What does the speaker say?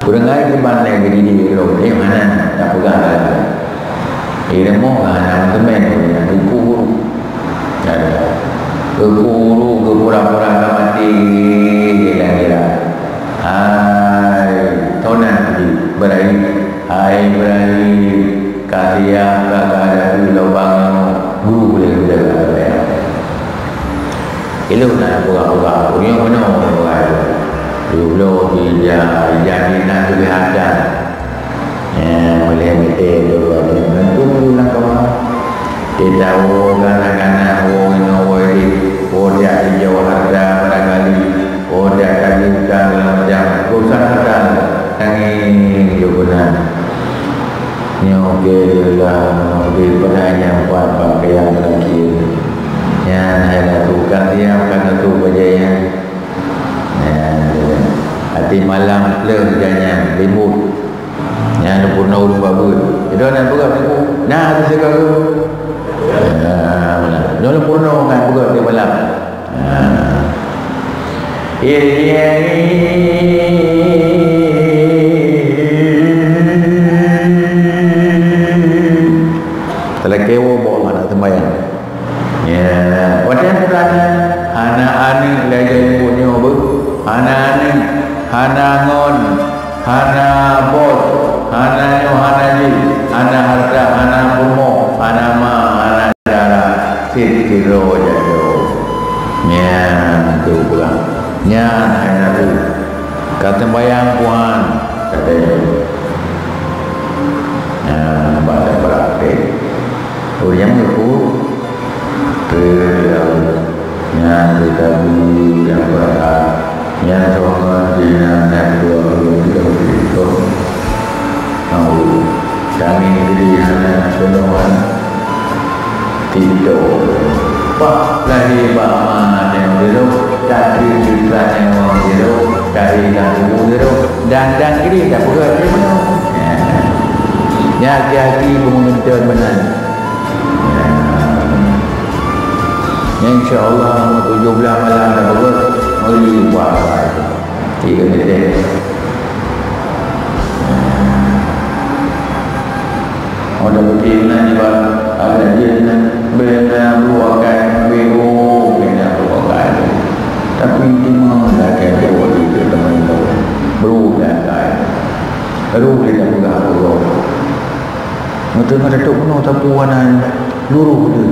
Kurang air ke bandai ke diri belum. Mana nak pegang lagi. Dia mau nak temen nak guru. Ada. Guru ke pura-pura mati gila-gila. Hai, tonan di berai. Hai berai. Kasih kakak ada lubang guru boleh jaga ya. Elok nak pura-pura. Punya mana orang. Dulu dia jadi nak kelihatan boleh meter tu tentu nak kawan dia tahu kadang-kadang dia hijau harga barangkali dia kajikan dalam macam urusan kita tanging juga ni okey dia lah okey penanya buat pakaian lagi yang ada tukar dia bukan tu berjaya hati malam pleng jangan limut yang ada purna ulung babut itu nak berat aku nah tu sekarang nak purna kan berat dia malam telah kewa bawa mana sembahyang ya wadah berani anak-anak lagi punya apa anak-anak hanangon, hana bos, hana nyo, hana ji, hana harta, hana pumo, hana ma, hana darah, kilo jado. Nyan tu pulang. Nyan hana tu. Kata bayang puan, kata bahasa praktek. Orang itu nyan kita yang berat. Yang sama dengan yang 2-3 itu tahu kami diri hanya penuhan tidur pak lagi bama yang dulu dari jiran yang orang dulu dari lagu dulu dan kiri tak boleh dia mana ya hati-hati mengental benar insyaAllah 17 malam dah boleh beri buat 3 minit ada begini ada dia benar luakan benar luakan tapi dia malah kayak dia teman-teman berulang baru dia tak pegang Allah mata-mata tu penuh tapuanan luruh dia